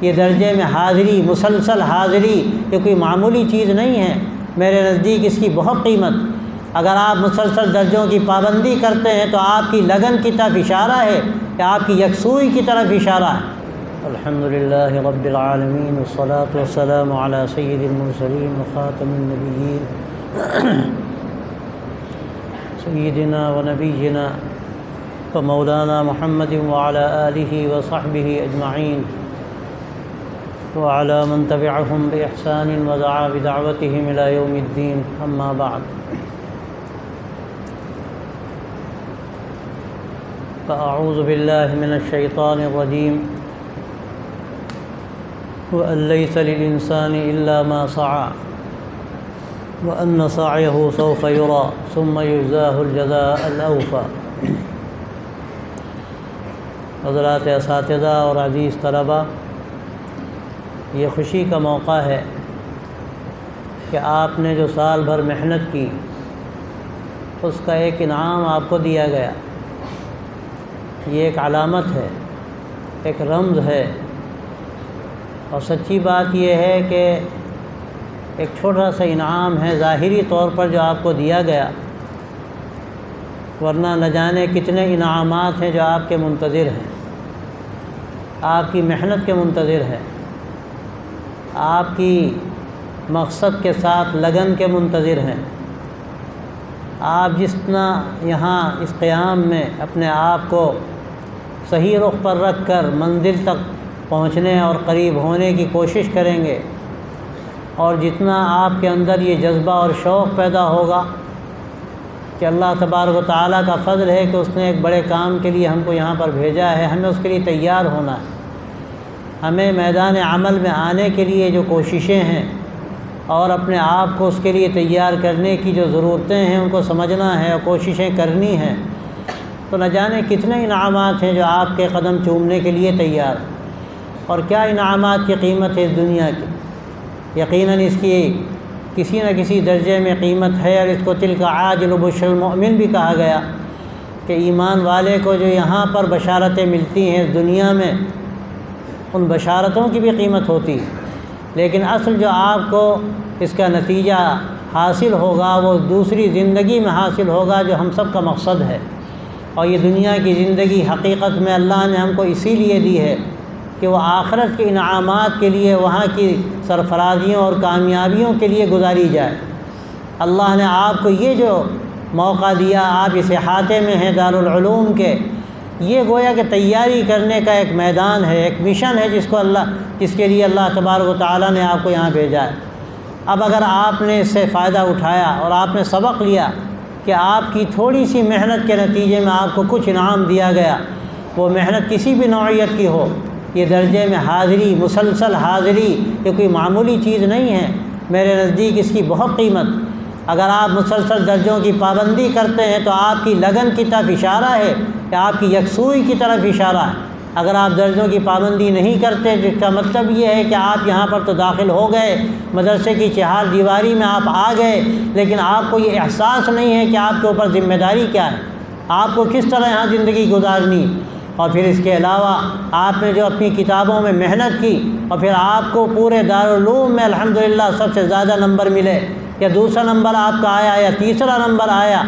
یہ درجے میں حاضری، مسلسل حاضری، یہ کوئی معمولی چیز نہیں ہے، میرے نزدیک اس کی بہت قیمت۔ اگر آپ مسلسل درجوں کی پابندی کرتے ہیں تو آپ کی لگن کی طرف اشارہ ہے کہ آپ کی یکسوئی کی طرف اشارہ ہے۔ الحمدللہ رب العالمین والصلاة والسلام علی سید المرسلین وخاتم النبیین سیدنا و نبینا و مولانا محمد وعلی آلہ وصحبہ اجمعین وعلی من تبعہم بإحسان ودعا بدعوتہم الی یوم الدین، اما بعد۔ فأعوذ باللہ من الشیطان الرجیم وَأَن لَيْسَ لِلْإِنسَانِ إِلَّا مَا سَعَى وَأَنَّ سَعْيَهُ سَوْفَ يُرَى ثُمَّ يُجْزَاهُ الْجَزَاءَ الْأَوْفَى۔ حضرات اساتذہ اور عزیز طلبہ، یہ خوشی کا موقع ہے کہ آپ نے جو سال بھر محنت کی اس کا ایک انعام آپ کو دیا گیا۔ یہ ایک علامت ہے، ایک رمز ہے، اور سچی بات یہ ہے کہ ایک چھوٹا سا انعام ہے ظاہری طور پر جو آپ کو دیا گیا، ورنہ نہ جانے کتنے انعامات ہیں جو آپ کے منتظر ہیں، آپ کی محنت کے منتظر ہے، آپ کی مقصد کے ساتھ لگن کے منتظر ہیں۔ آپ جتنا یہاں اس قیام میں اپنے آپ کو صحیح رخ پر رکھ کر منزل تک پہنچنے اور قریب ہونے کی کوشش کریں گے، اور جتنا آپ کے اندر یہ جذبہ اور شوق پیدا ہوگا کہ اللہ تبارک و تعالیٰ کا فضل ہے کہ اس نے ایک بڑے کام کے لیے ہم کو یہاں پر بھیجا ہے، ہمیں اس کے لیے تیار ہونا ہے، ہمیں میدان عمل میں آنے کے لیے جو کوششیں ہیں اور اپنے آپ کو اس کے لیے تیار کرنے کی جو ضرورتیں ہیں ان کو سمجھنا ہے اور کوششیں کرنی ہیں، تو نہ جانے کتنے انعامات ہیں جو آپ کے قدم چومنے کے لیے تیار ہیں، اور کیا انعامات کی قیمت ہے اس دنیا کی۔ یقیناً اس کی کسی نہ کسی درجے میں قیمت ہے، اور اس کو تلک عاجل بشر المؤمن بھی کہا گیا کہ ایمان والے کو جو یہاں پر بشارتیں ملتی ہیں اس دنیا میں، ان بشارتوں کی بھی قیمت ہوتی ہے، لیکن اصل جو آپ کو اس کا نتیجہ حاصل ہوگا وہ دوسری زندگی میں حاصل ہوگا جو ہم سب کا مقصد ہے۔ اور یہ دنیا کی زندگی حقیقت میں اللہ نے ہم کو اسی لیے دی ہے کہ وہ آخرت کے انعامات کے لیے، وہاں کی سرفرازیوں اور کامیابیوں کے لیے گزاری جائے۔ اللہ نے آپ کو یہ جو موقع دیا، آپ اس احاطے میں ہیں دارالعلوم کے، یہ گویا کہ تیاری کرنے کا ایک میدان ہے، ایک مشن ہے جس کے لیے اللہ تبارک و تعالیٰ نے آپ کو یہاں بھیجا ہے۔ اب اگر آپ نے اس سے فائدہ اٹھایا اور آپ نے سبق لیا کہ آپ کی تھوڑی سی محنت کے نتیجے میں آپ کو کچھ انعام دیا گیا، وہ محنت کسی بھی نوعیت کی ہو، یہ درجے میں حاضری، مسلسل حاضری، یہ کوئی معمولی چیز نہیں ہے، میرے نزدیک اس کی بہت قیمت۔ اگر آپ مسلسل درجوں کی پابندی کرتے ہیں تو آپ کی لگن کی طرف اشارہ ہے کہ آپ کی یکسوئی کی طرف اشارہ ہے۔ اگر آپ درجوں کی پابندی نہیں کرتے، جس کا مطلب یہ ہے کہ آپ یہاں پر تو داخل ہو گئے، مدرسے کی چہار دیواری میں آپ آ گئے، لیکن آپ کو یہ احساس نہیں ہے کہ آپ کے اوپر ذمہ داری کیا ہے، آپ کو کس طرح یہاں زندگی گزارنی، اور پھر اس کے علاوہ آپ نے جو اپنی کتابوں میں محنت کی، اور پھر آپ کو پورے دارالعلوم میں الحمدللہ سب سے زیادہ نمبر ملے، یا دوسرا نمبر آپ کا آیا یا تیسرا نمبر آیا،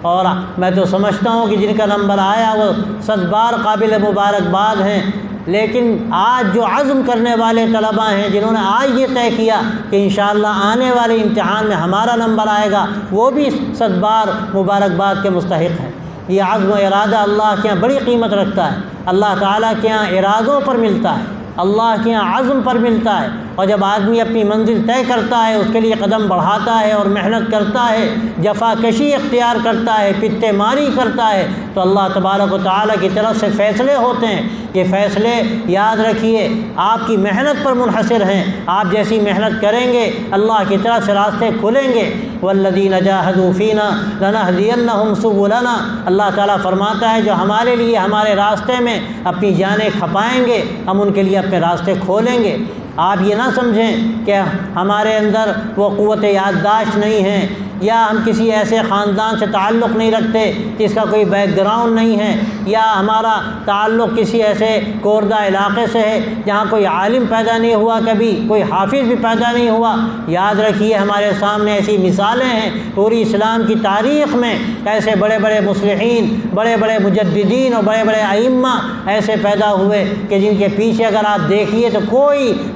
اور میں تو سمجھتا ہوں کہ جن کا نمبر آیا وہ 100 بار قابل مبارکباد ہیں، لیکن آج جو عزم کرنے والے طلباء ہیں جنہوں نے آج یہ طے کیا کہ انشاءاللہ آنے والے امتحان میں ہمارا نمبر آئے گا، وہ بھی 100 بار مبارکباد کے مستحق ہیں۔ یہ عزم و ارادہ اللہ کے یہاں بڑی قیمت رکھتا ہے، اللہ تعالیٰ کے یہاں ارادوں پر ملتا ہے، اللہ کے یہاں عزم پر ملتا ہے، اور جب آدمی اپنی منزل طے کرتا ہے، اس کے لیے قدم بڑھاتا ہے اور محنت کرتا ہے، جفا کشی اختیار کرتا ہے، پتے ماری کرتا ہے، تو اللہ تبارک و تعالیٰ کی طرف سے فیصلے ہوتے ہیں۔ یہ فیصلے یاد رکھیے آپ کی محنت پر منحصر ہیں، آپ جیسی محنت کریں گے اللہ کی طرف سے راستے کھلیں گے۔ والذین جاہدوا فینا لنہدینہم سبلنا، اللہ تعالیٰ فرماتا ہے جو ہمارے لیے ہمارے راستے میں اپنی جانیں کھپائیں گے، ہم ان کے لیے اپنے راستے کھولیں گے۔ آپ یہ نہ سمجھیں کہ ہمارے اندر وہ قوت یادداشت نہیں ہے، یا ہم کسی ایسے خاندان سے تعلق نہیں رکھتے جس کا کوئی بیک گراؤنڈ نہیں ہے، یا ہمارا تعلق کسی ایسے کوردہ علاقے سے ہے جہاں کوئی عالم پیدا نہیں ہوا، کبھی کوئی حافظ بھی پیدا نہیں ہوا۔ یاد رکھیے ہمارے سامنے ایسی مثالیں ہیں پوری اسلام کی تاریخ میں، ایسے بڑے بڑے مصلحین، بڑے بڑے مجددین اور بڑے بڑے ائمہ ایسے پیدا ہوئے کہ جن کے پیچھے اگر آپ دیکھیے تو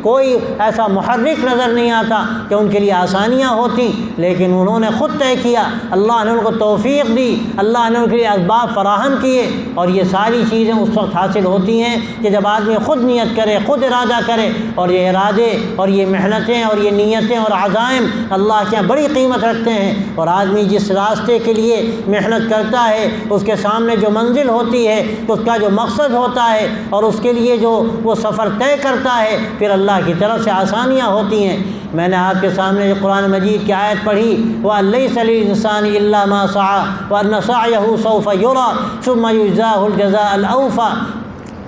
کوئی ایسا محرک نظر نہیں آتا کہ ان کے لیے آسانیاں ہوتی، لیکن انہوں نے خود طے کیا، اللہ نے ان کو توفیق دی، اللہ نے ان کے لیے اسباب فراہم کیے، اور یہ ساری چیزیں اس وقت حاصل ہوتی ہیں کہ جب آدمی خود نیت کرے، خود ارادہ کرے، اور یہ ارادے اور یہ محنتیں اور یہ نیتیں اور عزائم اللہ کے یہاں بڑی قیمت رکھتے ہیں۔ اور آدمی جس راستے کے لیے محنت کرتا ہے اس کے سامنے جو منزل ہوتی ہے، اس کا جو مقصد ہوتا ہے، اور اس کے لیے جو وہ سفر طے کرتا ہے، پھر اللہ کی طرف سے آسانیاں ہوتی ہیں۔ میں نے آپ کے سامنے جو قرآن مجید کی آیت پڑھی، وَلَيْسَ لِلْإِنسَانِ إِلَّا مَا سَعَىٰ وَأَنَّ سَعْيَهُ سَوْفَ يُرَىٰ ثُمَّ يُجْزَاهُ الْجَزَاءَ الْأَوْفَىٰ۔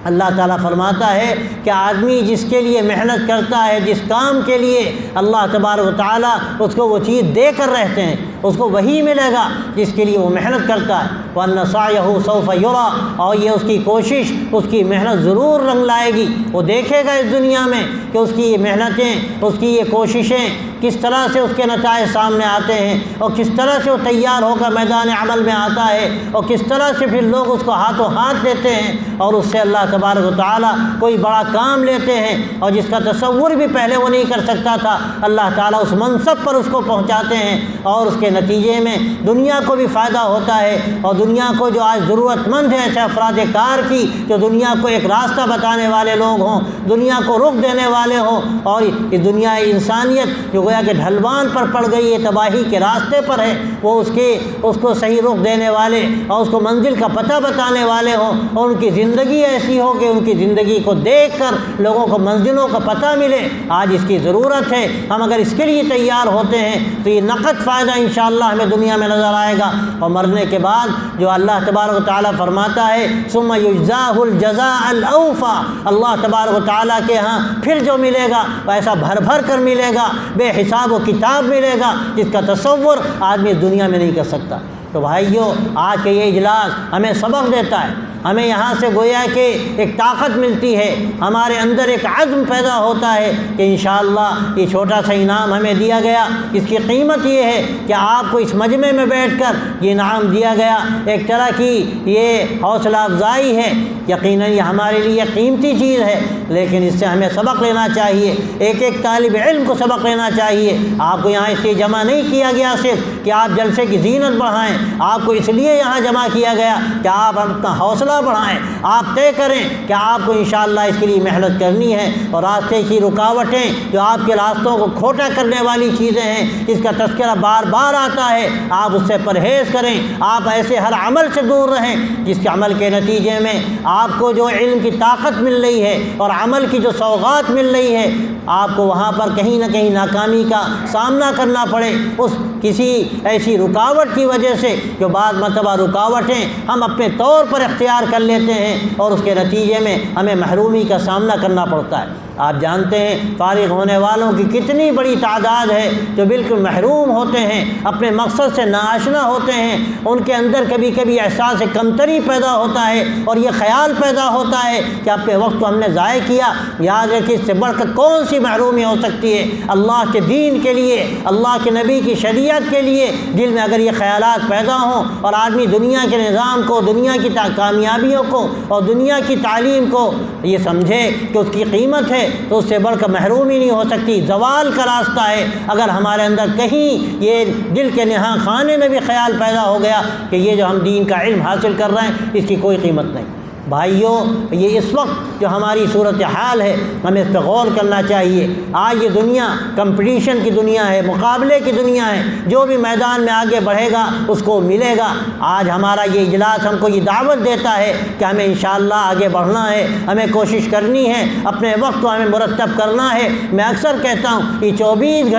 اللہ تعالیٰ فرماتا ہے کہ آدمی جس کے لیے محنت کرتا ہے، جس کام کے لیے اللہ تبارک و تعالیٰ اس کو وہ چیز دے کر رہتے ہیں، اس کو وہی ملے گا جس کے لیے وہ محنت کرتا ہے۔ وَأَنَّ سَعْيَهُ سَوْفَ يُرَىٰ، اور یہ اس کی کوشش، اس کی محنت ضرور رنگ لائے گی۔ وہ دیکھے گا اس دنیا میں کہ اس کی یہ محنتیں، اس کی یہ کوششیں کس طرح سے اس کے نتائج سامنے آتے ہیں، اور کس طرح سے وہ تیار ہو کر میدان عمل میں آتا ہے، اور کس طرح سے پھر لوگ اس کو ہاتھوں ہاتھ لیتے ہیں اور اس سے اللہ تبارک و تعالیٰ کوئی بڑا کام لیتے ہیں، اور جس کا تصور بھی پہلے وہ نہیں کر سکتا تھا، اللہ تعالیٰ اس منصب پر اس کو پہنچاتے ہیں، اور اس کے نتیجے میں دنیا کو بھی فائدہ ہوتا ہے، اور دنیا کو جو آج ضرورت مند ہے ایسے افراد کار کی جو دنیا کو ایک راستہ بتانے والے لوگ ہوں، دنیا کو رخ دینے والے ہوں، اور یہ دنیا انسانیت جو گویا کہ ڈھلوان پر پڑ گئی ہے، تباہی کے راستے پر ہے، وہ اس کو صحیح رخ دینے والے اور اس کو منزل کا پتہ بتانے والے ہوں، اور ان کی زندگی ایسی ہو کہ ان کی زندگی کو دیکھ کر لوگوں کو منزلوں کا پتہ ملے۔ آج اس کی ضرورت ہے، ہم اگر اس کے لیے تیار ہوتے ہیں تو یہ نقد فائدہ انشاءاللہ ہمیں دنیا میں نظر آئے گا، اور مرنے کے بعد جو اللہ تبارک و تعالیٰ فرماتا ہے ثم یجزاہ الجزاء الاوفیٰ، اللہ تبارک و تعالیٰ کے ہاں پھر جو ملے گا وہ ایسا بھر بھر کر ملے گا، بے حساب و کتاب ملے گا، جس کا تصور آدمی اس دنیا میں نہیں کر سکتا۔ تو بھائیو، آج کے یہ اجلاس ہمیں سبق دیتا ہے، ہمیں یہاں سے گویا کہ ایک طاقت ملتی ہے، ہمارے اندر ایک عزم پیدا ہوتا ہے کہ انشاءاللہ یہ چھوٹا سا انعام ہمیں دیا گیا، اس کی قیمت یہ ہے کہ آپ کو اس مجمع میں بیٹھ کر یہ انعام دیا گیا، ایک طرح کی یہ حوصلہ افزائی ہے۔ یقیناً یہ ہمارے لیے قیمتی چیز ہے، لیکن اس سے ہمیں سبق لینا چاہیے، ایک ایک طالب علم کو سبق لینا چاہیے۔ آپ کو یہاں اس لیے جمع نہیں کیا گیا صرف کہ آپ جلسے کی زینت بڑھائیں، آپ کو اس لیے یہاں جمع کیا گیا کہ آپ اپنا حوصلہ بڑھائیں، آپ طے کریں کہ آپ کو انشاءاللہ اس کے لیے محنت کرنی ہے، اور راستے کی رکاوٹیں جو آپ کے راستوں کو کھوٹا کرنے والی چیزیں ہیں، اس کا تذکرہ بار بار آتا ہے، آپ اس سے پرہیز کریں، آپ ایسے ہر عمل سے دور رہیں جس کے عمل کے نتیجے میں آپ کو جو علم کی طاقت مل رہی ہے اور عمل کی جو سوغات مل رہی ہے، آپ کو وہاں پر کہیں نہ کہیں ناکامی کا سامنا کرنا پڑے اس کسی ایسی رکاوٹ کی وجہ سے، جو بعض مرتبہ رکاوٹیں ہم اپنے طور پر اختیار کر لیتے ہیں اور اس کے نتیجے میں ہمیں محرومی کا سامنا کرنا پڑتا ہے۔ آپ جانتے ہیں فارغ ہونے والوں کی کتنی بڑی تعداد ہے جو بالکل محروم ہوتے ہیں، اپنے مقصد سے ناآشنا ہوتے ہیں، ان کے اندر کبھی کبھی احساس کمتری پیدا ہوتا ہے، اور یہ خیال پیدا ہوتا ہے کہ اپنے وقت کو ہم نے ضائع کیا۔ یاد رکھیں اس سے بڑھ کر کون سی محرومی ہو سکتی ہے؟ اللہ کے دین کے لیے، اللہ کے نبی کی شریعت کے لیے دل میں اگر یہ خیالات پیدا ہوں، اور آدمی دنیا کے نظام کو، دنیا کی کامیابیوں کو اور دنیا کی تعلیم کو یہ سمجھے کہ اس کی قیمت ہے، تو اس سے بڑھ کر محرومی نہیں ہو سکتی، زوال کا راستہ ہے۔ اگر ہمارے اندر کہیں یہ دل کے نہاں خانے میں بھی خیال پیدا ہو گیا کہ یہ جو ہم دین کا علم حاصل کر رہے ہیں اس کی کوئی قیمت نہیں۔ بھائیوں، یہ اس وقت جو ہماری صورتحال ہے ہمیں اس پہ غور کرنا چاہیے۔ آج یہ دنیا کمپٹیشن کی دنیا ہے، مقابلے کی دنیا ہے، جو بھی میدان میں آگے بڑھے گا اس کو ملے گا۔ آج ہمارا یہ اجلاس ہم کو یہ دعوت دیتا ہے کہ ہمیں انشاءاللہ آگے بڑھنا ہے، ہمیں کوشش کرنی ہے، اپنے وقت کو ہمیں مرتب کرنا ہے۔ میں اکثر کہتا ہوں یہ 24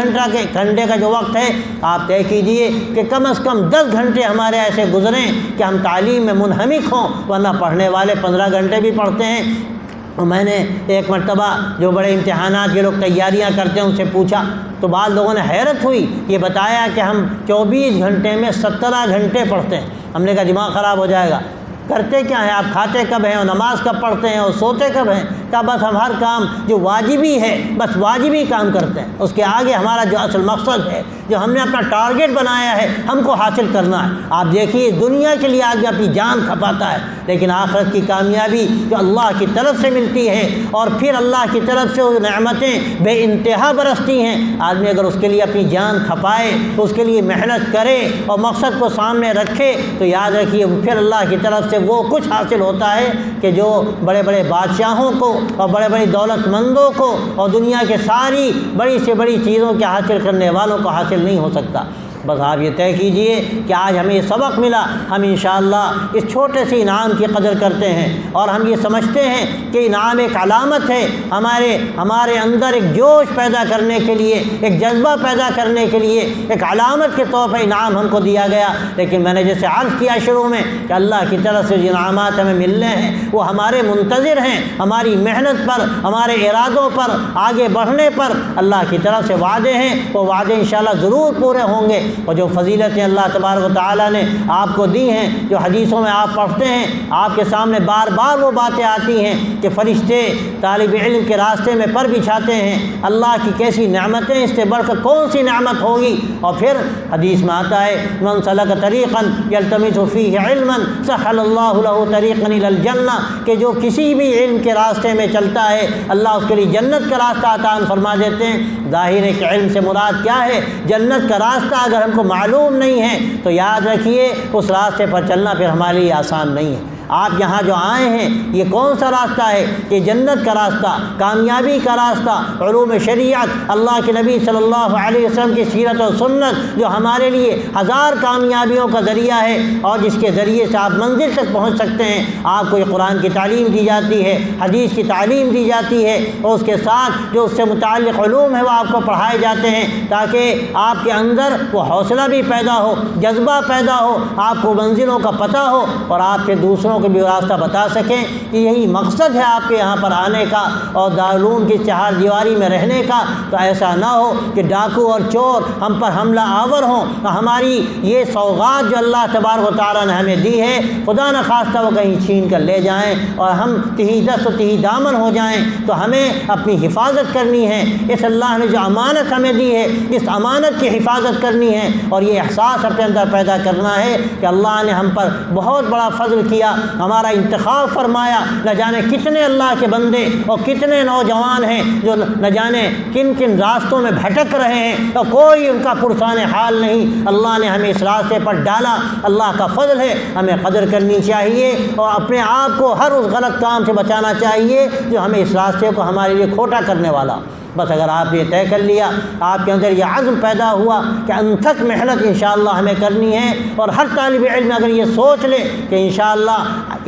گھنٹے کا جو وقت ہے آپ طے کیجئے کہ کم از کم 10 گھنٹے ہمارے ایسے گزریں کہ ہم تعلیم میں منہمک ہوں، ورنہ پڑھنے والے 15 گھنٹے بھی پڑھتے ہیں، اور میں نے ایک مرتبہ جو بڑے امتحانات کے لوگ تیاریاں کرتے ہیں ان سے پوچھا تو بعض لوگوں نے حیرت ہوئی، یہ بتایا کہ ہم 24 گھنٹے میں 17 گھنٹے پڑھتے ہیں۔ ہم نے کہا دماغ خراب ہو جائے گا، کرتے کیا ہیں آپ؟ کھاتے کب ہیں اور نماز کب پڑھتے ہیں اور سوتے کب ہیں؟ کہا بس ہم ہر کام جو واجبی ہے بس واجبی کام کرتے ہیں، اس کے آگے ہمارا جو اصل مقصد ہے، جو ہم نے اپنا ٹارگیٹ بنایا ہے، ہم کو حاصل کرنا ہے۔ آپ دیکھیے دنیا کے لیے آدمی اپنی جان کھپاتا ہے، لیکن آخرت کی کامیابی جو اللہ کی طرف سے ملتی ہے اور پھر اللہ کی طرف سے وہ نعمتیں بے انتہا برستی ہیں، آدمی اگر اس کے لیے اپنی جان کھپائے، اس کے لیے محنت کرے اور مقصد کو سامنے رکھے تو یاد رکھیے پھر اللہ کی طرف سے وہ کچھ حاصل ہوتا ہے کہ جو بڑے بڑے بادشاہوں کو اور بڑے بڑے دولت مندوں کو اور دنیا کے ساری بڑی سے بڑی چیزوں کے حاصل کرنے والوں کو حاصل نہیں ہو سکتا۔ بس آپ یہ طے کیجئے کہ آج ہمیں یہ سبق ملا، ہم انشاءاللہ اس چھوٹے سے انعام کی قدر کرتے ہیں اور ہم یہ سمجھتے ہیں کہ انعام ایک علامت ہے ہمارے اندر ایک جوش پیدا کرنے کے لیے، ایک جذبہ پیدا کرنے کے لیے ایک علامت کے طور پر انعام ہم کو دیا گیا۔ لیکن میں نے جیسے عرض کیا شروع میں کہ اللہ کی طرف سے جو انعامات ہمیں ملنے ہیں وہ ہمارے منتظر ہیں، ہماری محنت پر، ہمارے ارادوں پر، آگے بڑھنے پر اللہ کی طرف سے وعدے ہیں، وہ وعدے انشاءاللہ ضرور پورے ہوں گے۔ اور جو فضیلتیں اللہ تبارک و تعالیٰ نے آپ کو دی ہیں، جو حدیثوں میں آپ پڑھتے ہیں، آپ کے سامنے بار بار وہ باتیں آتی ہیں کہ فرشتے طالب علم کے راستے میں پر بچھاتے ہیں، اللہ کی کیسی نعمتیں، اس سے بڑھ کر کون سی نعمت ہوگی۔ اور پھر حدیث میں آتا ہے من سلک طریقا یلتمس فیہ علما سہل اللہ لہ طریقا الی الجنہ، کہ جو کسی بھی علم کے راستے میں چلتا ہے اللہ اس کے لیے جنت کا راستہ عطا فرما دیتے ہیں۔ ظاہر ہے کہ علم سے مراد کیا ہے؟ جنت کا راستہ اگر ہم کو معلوم نہیں ہے تو یاد رکھیے اس راستے پر چلنا پھر ہمارے لیے آسان نہیں ہے۔ آپ یہاں جو آئے ہیں یہ کون سا راستہ ہے؟ یہ جنت کا راستہ، کامیابی کا راستہ، علوم شریعت، اللہ کے نبی صلی اللہ علیہ وسلم کی سیرت و سنت جو ہمارے لیے ہزار کامیابیوں کا ذریعہ ہے اور جس کے ذریعے سے آپ منزل تک پہنچ سکتے ہیں۔ آپ کو یہ قرآن کی تعلیم دی جاتی ہے، حدیث کی تعلیم دی جاتی ہے اور اس کے ساتھ جو اس سے متعلق علوم ہے وہ آپ کو پڑھائے جاتے ہیں تاکہ آپ کے اندر وہ حوصلہ بھی پیدا ہو، جذبہ پیدا ہو، آپ کو منزلوں کا پتہ ہو اور آپ کے دوسروں کو بھی راستہ بتا سکیں کہ یہی مقصد ہے آپ کے یہاں پر آنے کا اور دارالعلوم کی چہار دیواری میں رہنے کا۔ تو ایسا نہ ہو کہ ڈاکو اور چور ہم پر حملہ آور ہوں، ہماری یہ سوغات جو اللہ تبارک و تعالیٰ نے ہمیں دی ہے خدا نخواستہ وہ کہیں چھین کر لے جائیں اور ہم تہی دست و تہی دامن ہو جائیں۔ تو ہمیں اپنی حفاظت کرنی ہے، اس اللہ نے جو امانت ہمیں دی ہے اس امانت کی حفاظت کرنی ہے اور یہ احساس اپنے اندر پیدا کرنا ہے کہ اللہ نے ہم پر بہت بڑا فضل کیا، ہمارا انتخاب فرمایا۔ نہ جانے کتنے اللہ کے بندے اور کتنے نوجوان ہیں جو نہ جانے کن کن راستوں میں بھٹک رہے ہیں اور کوئی ان کا پرسان حال نہیں۔ اللہ نے ہمیں اس راستے پر ڈالا، اللہ کا فضل ہے، ہمیں قدر کرنی چاہیے اور اپنے آپ کو ہر اس غلط کام سے بچانا چاہیے جو ہمیں اس راستے کو ہمارے لیے کھوٹا کرنے والا۔ بس اگر آپ یہ طے کر لیا، آپ کے اندر یہ عزم پیدا ہوا کہ انتھک محنت انشاءاللہ ہمیں کرنی ہے اور ہر طالب علم اگر یہ سوچ لے کہ انشاءاللہ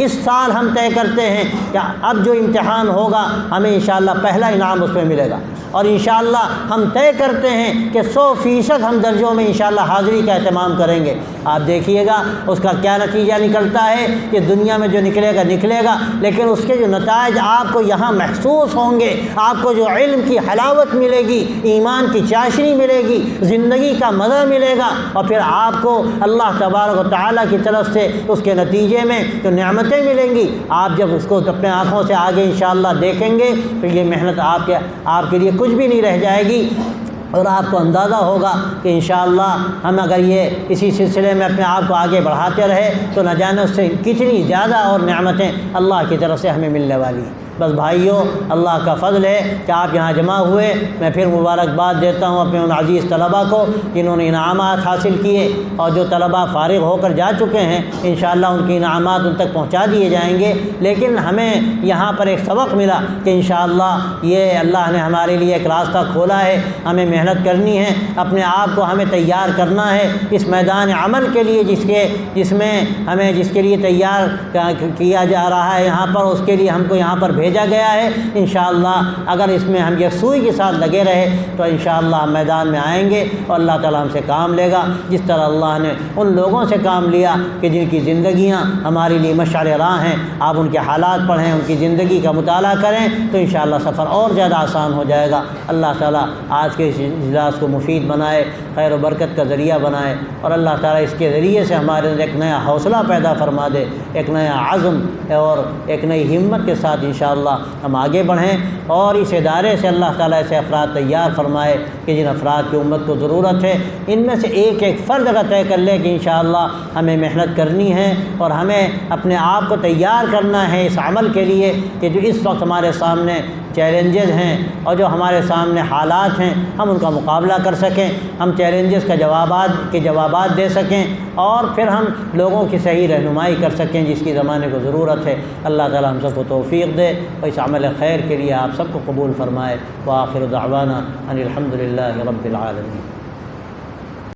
اس سال ہم طے کرتے ہیں کہ اب جو امتحان ہوگا ہمیں انشاءاللہ پہلا انعام اس میں ملے گا اور انشاءاللہ ہم طے کرتے ہیں کہ 100% ہم درجوں میں انشاءاللہ حاضری کا اہتمام کریں گے۔ آپ دیکھیے گا اس کا کیا نتیجہ نکلتا ہے کہ دنیا میں جو نکلے گا لیکن اس کے جو نتائج آپ کو یہاں محسوس ہوں گے، آپ کو جو علم کی حلاوت ملے گی، ایمان کی چاشنی ملے گی، زندگی کا مزہ ملے گا اور پھر آپ کو اللہ تبارک و تعالیٰ کی طرف سے اس کے نتیجے میں جو نعمتیں ملیں گی، آپ جب اس کو اپنے آنکھوں سے آگے انشاءاللہ دیکھیں گے تو یہ محنت آپ کے لیے کچھ بھی نہیں رہ جائے گی اور آپ کو اندازہ ہوگا کہ انشاءاللہ ہم اگر یہ اسی سلسلے میں اپنے آپ کو آگے بڑھاتے رہے تو نہ جانے اس سے کتنی زیادہ اور نعمتیں اللہ کی طرف سے ہمیں ملنے والی ہیں۔ بس بھائیوں، اللہ کا فضل ہے کہ آپ یہاں جمع ہوئے۔ میں پھر مبارکباد دیتا ہوں اپنے ان عزیز طلباء کو جنہوں نے انعامات حاصل کیے اور جو طلباء فارغ ہو کر جا چکے ہیں انشاءاللہ ان کی انعامات ان تک پہنچا دیے جائیں گے۔ لیکن ہمیں یہاں پر ایک سبق ملا کہ انشاءاللہ یہ اللہ نے ہمارے لیے ایک راستہ کھولا ہے، ہمیں محنت کرنی ہے، اپنے آپ کو ہمیں تیار کرنا ہے اس میدان عمل کے لیے جس کے لیے تیار کیا جا رہا ہے یہاں پر، اس کے لیے ہم کو یہاں پر بھیجا گیا ہے۔ انشاءاللہ اگر اس میں ہم یکسوئی کے ساتھ لگے رہے تو انشاءاللہ ہم میدان میں آئیں گے اور اللہ تعالیٰ ہم سے کام لے گا، جس طرح اللہ نے ان لوگوں سے کام لیا کہ جن کی زندگیاں ہمارے لیے مشعل راہ ہیں۔ آپ ان کے حالات پڑھیں، ان کی زندگی کا مطالعہ کریں تو انشاءاللہ سفر اور زیادہ آسان ہو جائے گا۔ اللہ تعالیٰ آج کے اس اجلاس کو مفید بنائے، خیر و برکت کا ذریعہ بنائے، اور اللہ تعالیٰ اس کے ذریعے سے ہمارے اندر ایک نیا حوصلہ پیدا فرما دے، ایک نیا عزم اور ایک نئی ہمت کے ساتھ انشاءاللہ ہم آگے بڑھیں، اور اس ادارے سے اللہ تعالیٰ ایسے افراد تیار فرمائے کہ جن افراد کی امت کو ضرورت ہے، ان میں سے ایک ایک فرد اگر طے کر لے کہ انشاءاللہ ہمیں محنت کرنی ہے اور ہمیں اپنے آپ کو تیار کرنا ہے اس عمل کے لیے کہ جو اس وقت ہمارے سامنے چیلنجز ہیں اور جو ہمارے سامنے حالات ہیں ہم ان کا مقابلہ کر سکیں، ہم چیلنجز کا جوابات دے سکیں، اور پھر ہم لوگوں کی صحیح رہنمائی کر سکیں جس کی زمانے کو ضرورت ہے۔ اللہ تعالیٰ ہم سب کو توفیق دے اور اس عمل خیر کے لیے آپ سب کو قبول فرمائے۔ وآخر دعوانا ان الحمد للہ رب العالمین۔